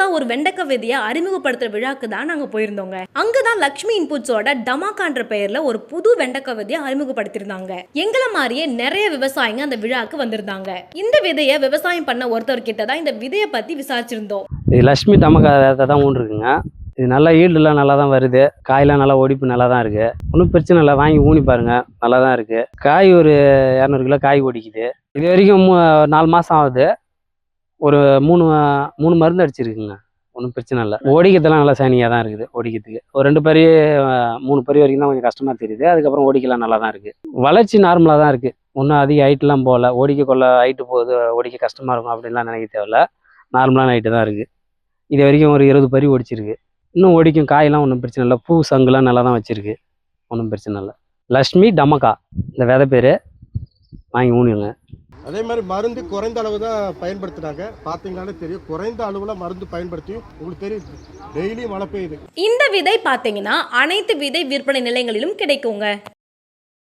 புதுசா ஒரு வெண்டைக்காய் விதையை அறிமுகப்படுத்துற விழாக்கு தான் நாங்க போயிருந்தோங்க. அங்கதான் லக்ஷ்மி இன்புட்ஸோட டமாக்கான்ற பெயர்ல ஒரு புது வெண்டைக்காய் விதையை அறிமுகப்படுத்திருந்தாங்க. எங்களை மாதிரியே நிறைய விவசாயிங்க அந்த விழாக்கு வந்திருந்தாங்க. இந்த விதையை விவசாயம் பண்ண ஒருத்தர் கிட்ட தான் இந்த விதையை பத்தி விசாரிச்சிருந்தோம். இது லக்ஷ்மி டமக்கா விதை தான் ஊன்றுக்குங்க. இது நல்லா ஈல்டுலாம் நல்லா தான் வருது. காயெல்லாம் நல்லா ஒடிப்பு நல்லா தான் இருக்குது. ஒன்றும் பிரச்சனை இல்லை, வாங்கி ஊனி பாருங்கள், நல்லா தான் இருக்குது. காய் ஒரு 200 கிலோ காய் ஒடிக்குது. இது வரைக்கும் 4 மாதம் ஆகுது. ஒரு 3 மருந்து அடிச்சிருக்குங்க. ஒன்றும் பிரச்சனை இல்லை. ஒடிக்கிறதுலாம் நல்லா சைனியாக தான் இருக்குது. ஒடிக்கிறதுக்கு ஒரு 2 பரி 3 பரி வரைக்கும் தான் கொஞ்சம் கஷ்டமாக தெரியுது. அதுக்கப்புறம் ஒடிக்கலாம் நல்லா தான் இருக்குது. வளர்ச்சி நார்மலாக தான் இருக்குது. ஒன்றும் அதிக ஹைட்லாம் போகல. ஒடிக்க கொள்ள ஹைட்டு போகுது, ஒடிக்க கஷ்டமாக இருக்கும் அப்படின்லாம் நினைக்க தேவையில்ல. நார்மலான ஹைட்டு தான் இருக்குது. இது வரைக்கும் ஒரு 20 பரி ஒடிச்சிருக்கு. இன்னும் ஒடிக்கும். காயெல்லாம் ஒன்றும் பிரச்சனை இல்லை. பூ சங்குலாம் நல்லா தான் வச்சுருக்கு. ஒன்றும் பிரச்சனை இல்லை. லக்ஷ்மி டமக்கா இந்த விதை பேர். வாங்கி ஊனிடுங்க. அதே மாதிரி மருந்து குறைந்த அளவு தான் பயன்படுத்துனாங்க. பார்த்தீங்கன்னாலே தெரியும், குறைந்த அளவில் மருந்து பயன்படுத்தியும் உங்களுக்கு தெரியும் டெய்லி மழை பெய்யுது. இந்த விதை பார்த்தீங்கன்னா அனைத்து விதை விற்பனை நிலையங்களிலும் கிடைக்குங்க.